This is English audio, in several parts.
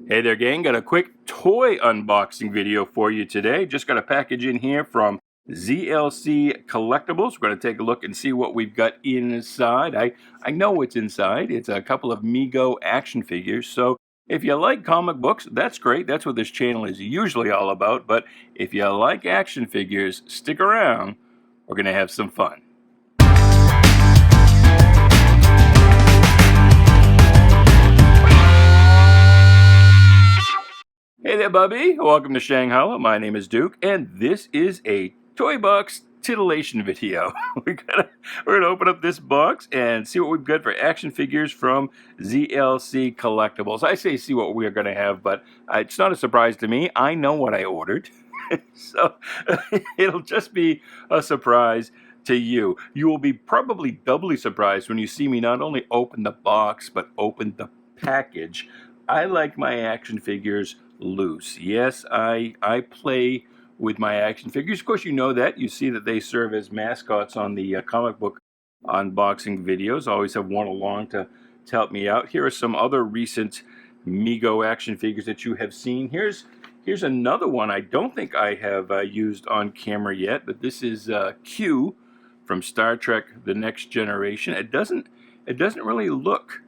Hey there, gang. Got a quick toy unboxing video for you today. Just got a package in here from ZLC Collectibles. We're going to take a look and see what we've got inside. I know what's inside. It's a couple of Mego action figures. So if you like comic books, that's great. That's what this channel is usually all about. But if you like action figures, stick around. We're going to have some fun. Hey there, Bubby. Welcome to Shanghai. My name is Duke, and this is a toy box titillation video. We're gonna open up this box and see what we've got for action figures from ZLC Collectibles. I say see what we're gonna have, but it's not a surprise to me. I know what I ordered, so it'll just be a surprise to you. You will be probably doubly surprised when you see me not only open the box, but open the package. I like my action figures loose. Yes, I play with my action figures. Of course, you know that. You see that they serve as mascots on the comic book unboxing videos. I always have one along to help me out. Here are some other recent Mego action figures that you have seen. Here's another one I don't think I have used on camera yet, but this is Q from Star Trek: The Next Generation. It doesn't really look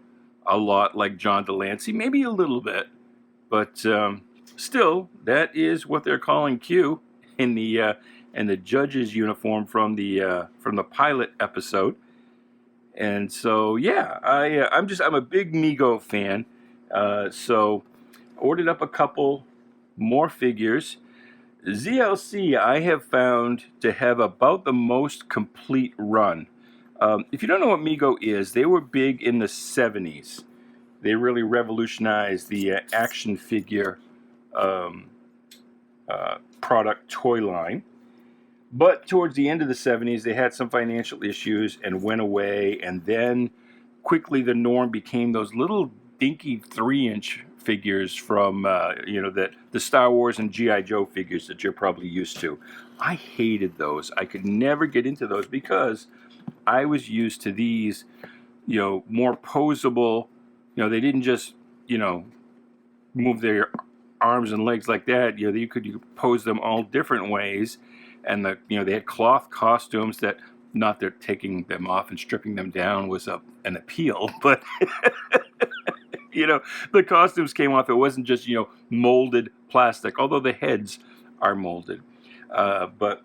a lot like John Delancey, maybe a little bit, but still, that is what they're calling Q in the judge's uniform from the pilot episode. And so, yeah, I'm a big Mego fan. So, ordered up a couple more figures. ZLC I have found to have about the most complete run. If you don't know what Mego is, they were big in the 70s. They really revolutionized the action figure product toy line. But towards the end of the 70s, they had some financial issues and went away. And then quickly the norm became those little dinky 3-inch figures from, the Star Wars and G.I. Joe figures that you're probably used to. I hated those. I could never get into those because I was used to these, more posable. They didn't just, move their arms and legs like that. You could pose them all different ways, and they had cloth costumes that, not that taking them off and stripping them down was an appeal, but the costumes came off. It wasn't just molded plastic, although the heads are molded. But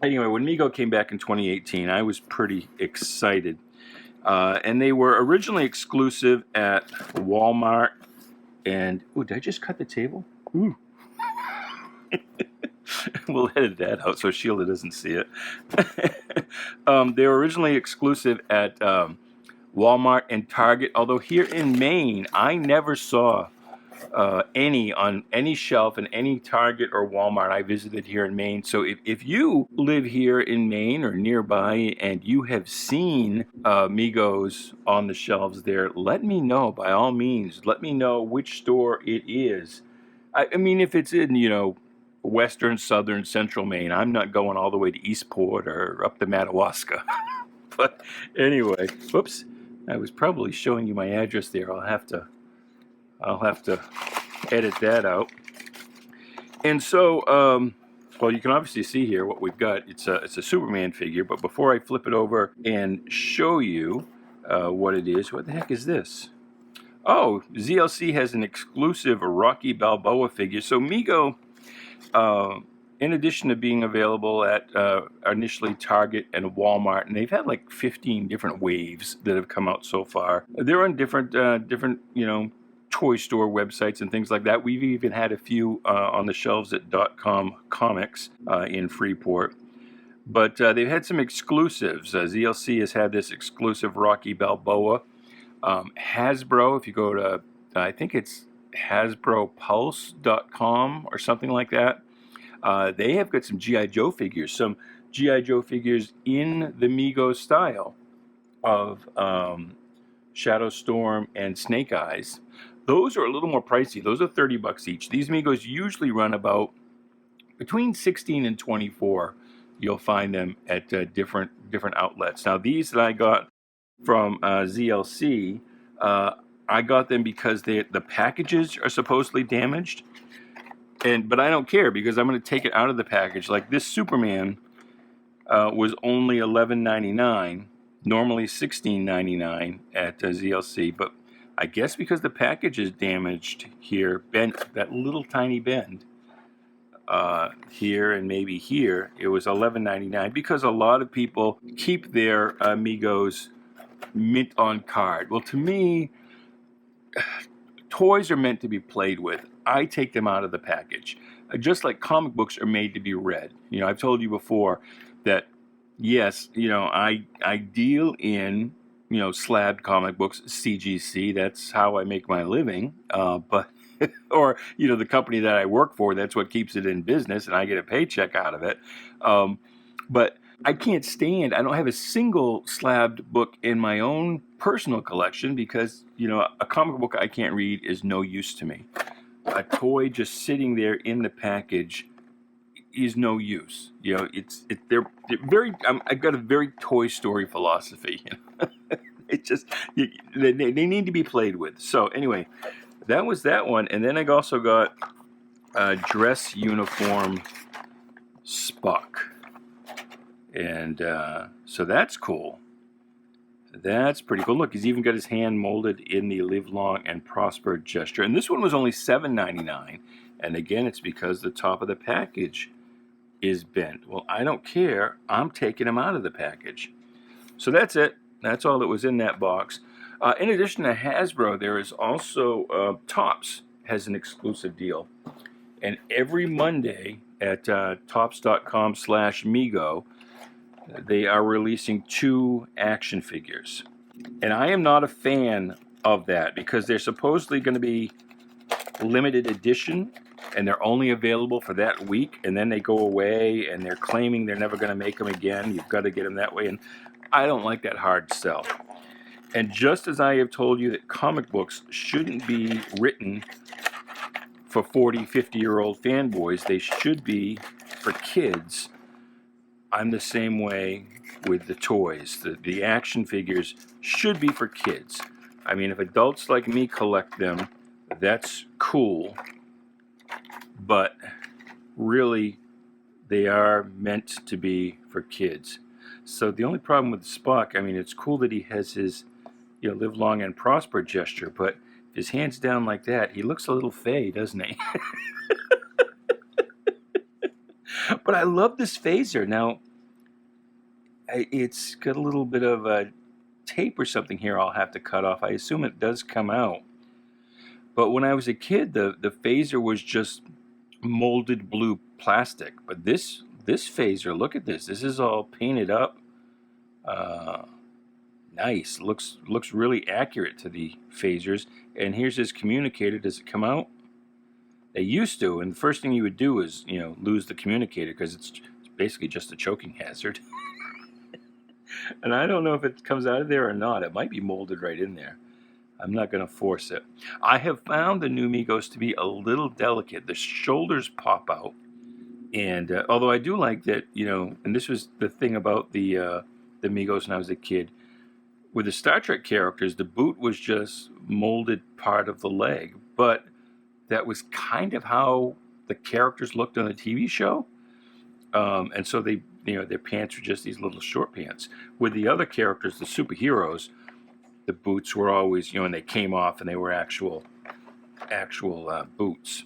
anyway, when Mego came back in 2018, I was pretty excited. And they were originally exclusive at Walmart. And, ooh, did I just cut the table? Ooh. We'll edit that out so Sheila doesn't see it. They were originally exclusive at Walmart and Target. Although here in Maine, I never saw any on any shelf in any Target or Walmart I visited here in Maine. So if you live here in Maine or nearby and you have seen Megos on the shelves there, let me know. By all means, let me know which store it is. I mean, if it's in, western, southern, central Maine, I'm not going all the way to Eastport or up to Madawaska. But anyway, whoops, I was probably showing you my address there. I'll have to edit that out. And so, well, you can obviously see here what we've got. It's a Superman figure, but before I flip it over and show you what it is, what the heck is this? Oh, ZLC has an exclusive Rocky Balboa figure. So Mego, in addition to being available at initially Target and Walmart, and they've had like 15 different waves that have come out so far. They're on different toy store websites and things like that. We've even had a few on the shelves at .com Comics in Freeport. But they've had some exclusives. ZLC has had this exclusive Rocky Balboa. Hasbro, if you go to, I think it's HasbroPulse.com or something like that, they have got some G.I. Joe figures. Some G.I. Joe figures in the Mego style of Shadow Storm and Snake Eyes. Those are a little more pricey. Those are $30 each. These Megos usually run about between 16 and 24. You'll find them at different outlets. Now, these that I got from ZLC, I got them because the packages are supposedly damaged, but I don't care because I'm going to take it out of the package. Like this Superman was only $11.99, normally $16.99 at ZLC, but I guess because the package is damaged here, bent, that little tiny bend here and maybe here, it was $11.99 because a lot of people keep their Megos mint on card. Well, to me, toys are meant to be played with. I take them out of the package. Just like comic books are made to be read. You know, I've told you before that, yes, you know, I deal in, you know, slabbed comic books, CGC. That's how I make my living. But or, you know, the company that I work for, that's what keeps it in business, and I get a paycheck out of it. But I can't stand, I don't have a single slabbed book in my own personal collection because, you know, a comic book I can't read is no use to me. A toy just sitting there in the package is no use. You know, they're very, I've got a very Toy Story philosophy. You know? It's just, they need to be played with. So anyway, that was that one. And then I also got a dress uniform Spock. And so that's cool. That's pretty cool. Look, he's even got his hand molded in the live long and prosper gesture. And this one was only $7.99. And again, it's because the top of the package is bent. Well, I don't care. I'm taking him out of the package. So that's it. That's all that was in that box. In addition to Hasbro, there is also Topps has an exclusive deal. And every Monday at Topps.com/Mego, they are releasing 2 action figures. And I am not a fan of that because they're supposedly going to be limited edition and they're only available for that week, and then they go away and they're claiming they're never going to make them again. You've got to get them that way, and I don't like that hard sell. And just as I have told you that comic books shouldn't be written for 40, 50-year-old fanboys, they should be for kids. I'm the same way with the toys. The action figures should be for kids. I mean, if adults like me collect them, that's cool. But really, they are meant to be for kids. So the only problem with Spock, I mean, it's cool that he has his, you know, live long and prosper gesture, but if his hand's down like that, he looks a little fey, doesn't he? But I love this phaser. Now, it's got a little bit of a tape or something here I'll have to cut off. I assume it does come out. But when I was a kid, the phaser was just molded blue plastic. But this phaser, look at this. This is all painted up. Nice. Looks really accurate to the phasers. And here's his communicator. Does it come out? They used to, and the first thing you would do is, you know, lose the communicator because it's basically just a choking hazard. And I don't know if it comes out of there or not. It might be molded right in there. I'm not going to force it. I have found the new Megos to be a little delicate. The shoulders pop out. And although I do like that, you know, and this was the thing about the Megos when I was a kid. With the Star Trek characters, the boot was just molded part of the leg. But that was kind of how the characters looked on the TV show. And so they, you know, their pants were just these little short pants. With the other characters, the superheroes, the boots were always, you know, and they came off and they were actual boots.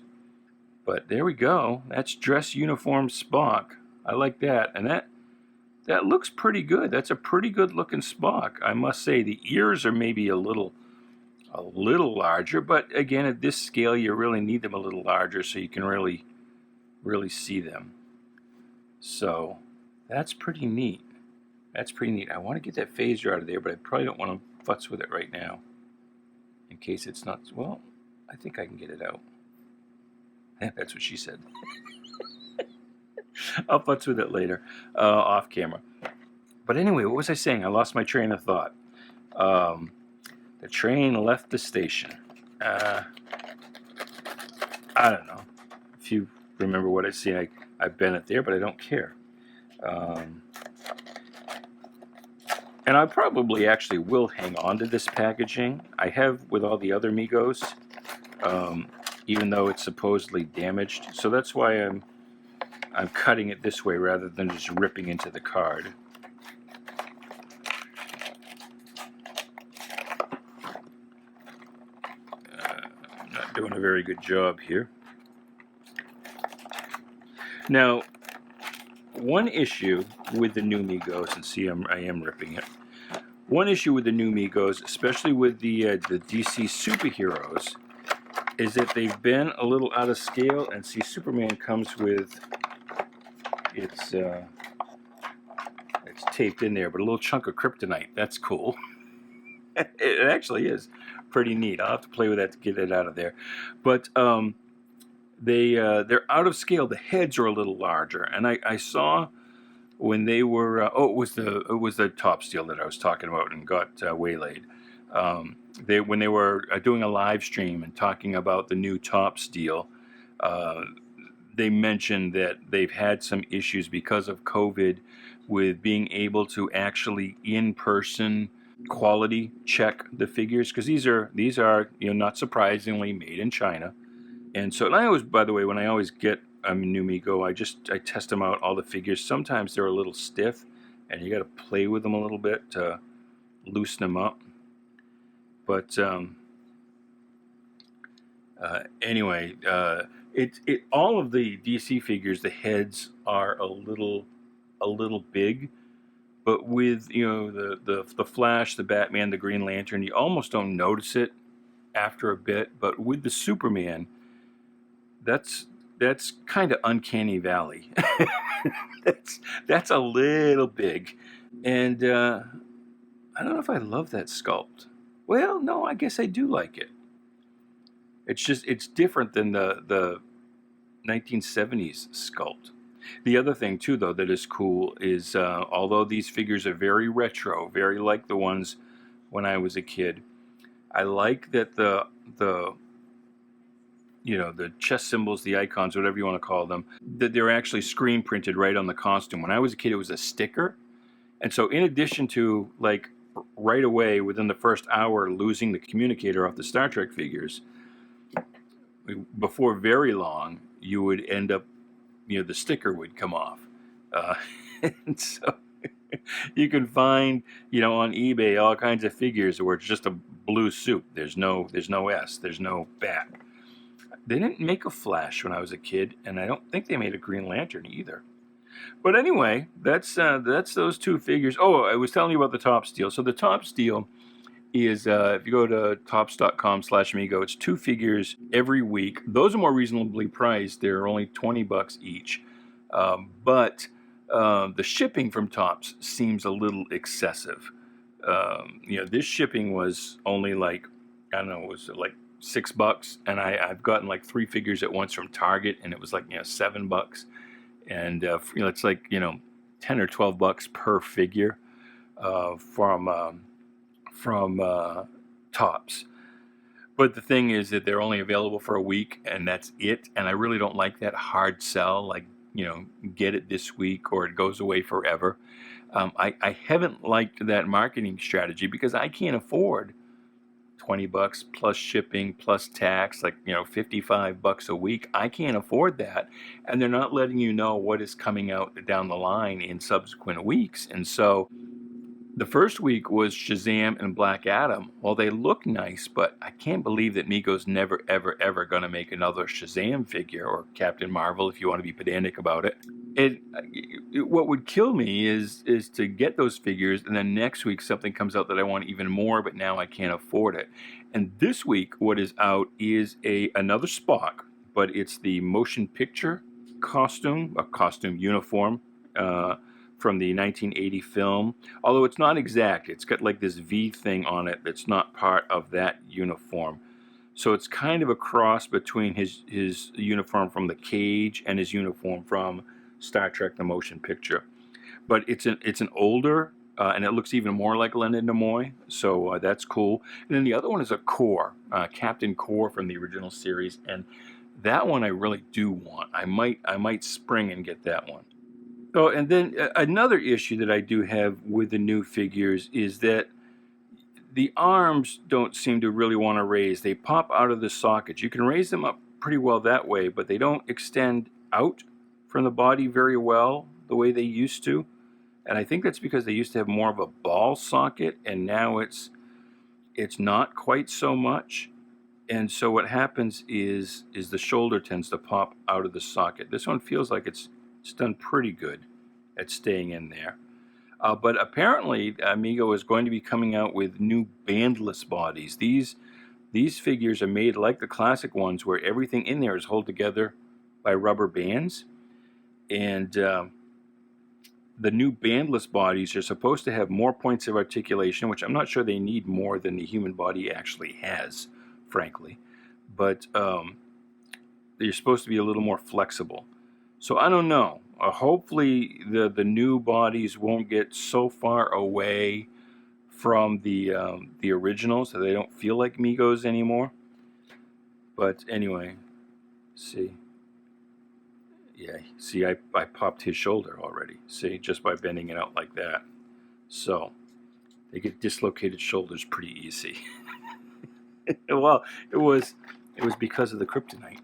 But there we go. That's dress uniform Spock. I like that. And that looks pretty good. That's a pretty good looking Spock. I must say the ears are maybe a little larger, but again, at this scale, you really need them a little larger so you can really see them. So that's pretty neat. That's pretty neat. I want to get that phaser out of there, but I probably don't want to futz with it right now in case it's not, well, I think I can get it out. That's what she said. I'll futz with it later, off camera. But anyway, what was I saying? I lost my train of thought. The train left the station. I don't know. If you remember what I see, I've been it there, but I don't care. And I probably actually will hang on to this packaging. I have with all the other Megos, even though it's supposedly damaged. So that's why I'm cutting it this way rather than just ripping into the card. I'm not doing a very good job here. Now, one issue with the new Megos, and see, I am ripping it. One issue with the new Megos, especially with the DC superheroes, is that they've been a little out of scale. And see, Superman comes with it's taped in there, but a little chunk of kryptonite. That's cool. It actually is pretty neat. I'll have to play with that to get it out of there. But they're out of scale. The heads are a little larger, and I saw when they were it was the top steel that I was talking about and got waylaid. When they were doing a live stream and talking about the new top steel, they mentioned that they've had some issues because of COVID with being able to actually in person quality check the figures, because these are not surprisingly made in China. And so, and I always, by the way, when I always get a new Mego, I test them out, all the figures. Sometimes they're a little stiff, and you got to play with them a little bit to loosen them up. But anyway, all of the DC figures, the heads are a little big. But with the Flash, the Batman, the Green Lantern, you almost don't notice it after a bit. But with the Superman, that's kind of uncanny valley. that's a little big, and I don't know if I love that sculpt. Well, no, I guess I do like it. It's different than the 1970s sculpt. The other thing too, though, that is cool is although these figures are very retro, very like the ones when I was a kid, I like that the chest symbols, the icons, whatever you want to call them, that they're actually screen printed right on the costume. When I was a kid, it was a sticker. And so in addition to, like, right away, within the first hour, losing the communicator off the Star Trek figures, before very long, you would end up, the sticker would come off. And so you can find, on eBay, all kinds of figures where it's just a blue soup. There's no S, there's no bat. They didn't make a Flash when I was a kid, and I don't think they made a Green Lantern either. But anyway, that's those two figures. Oh, I was telling you about the top steel. So the top steel is, if you go to tops.com/Mego, it's 2 figures every week. Those are more reasonably priced. They're only $20 each. But the shipping from Tops seems a little excessive. This shipping was only like, I don't know, was it like $6, and I've gotten like 3 figures at once from Target, and it was like $7, and it's like $10 or $12 per figure from Tops. But the thing is that they're only available for a week, and that's it. And I really don't like that hard sell, like get it this week or it goes away forever. I haven't liked that marketing strategy because I can't afford $20 plus shipping plus tax, like $55 a week. I can't afford that, and they're not letting you know what is coming out down the line in subsequent weeks. And so the first week was Shazam and Black Adam. Well, they look nice, but I can't believe that Mego's never, ever, ever going to make another Shazam figure, or Captain Marvel, if you want to be pedantic about it. What would kill me is to get those figures, and then next week something comes out that I want even more, but now I can't afford it. And this week, what is out is another Spock, but it's the motion picture costume, a costume uniform, from the 1980 film, although it's not exact. It's got like this V thing on it that's not part of that uniform. So it's kind of a cross between his uniform from The Cage and his uniform from Star Trek The Motion Picture. But it's an older, and it looks even more like Leonard Nimoy, so that's cool. And then the other one is a Core, Captain Core from the original series, and that one I really do want. I might spring and get that one. Oh, and then another issue that I do have with the new figures is that the arms don't seem to really want to raise. They pop out of the sockets. You can raise them up pretty well that way, but they don't extend out from the body very well the way they used to. And I think that's because they used to have more of a ball socket, and now it's not quite so much. And so what happens is the shoulder tends to pop out of the socket. This one feels like it's done pretty good at staying in there. But apparently, Mego is going to be coming out with new bandless bodies. These figures are made like the classic ones, where everything in there is held together by rubber bands. And the new bandless bodies are supposed to have more points of articulation, which I'm not sure they need more than the human body actually has, frankly. But they're supposed to be a little more flexible. So I don't know. Hopefully the new bodies won't get so far away from the originals that they don't feel like Megos anymore. But anyway, see. Yeah, see, I popped his shoulder already. See, just by bending it out like that. So they get dislocated shoulders pretty easy. Well, it was because of the kryptonite.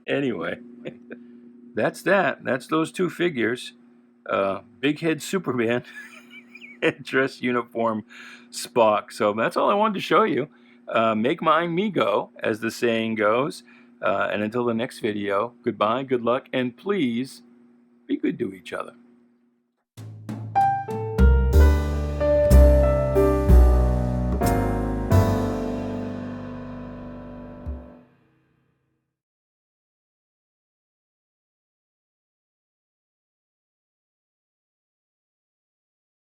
Anyway, that's that. That's those two figures. Big head Superman and dress uniform Spock. So that's all I wanted to show you. Make mine Mego, as the saying goes. And until the next video, goodbye, good luck, and please be good to each other.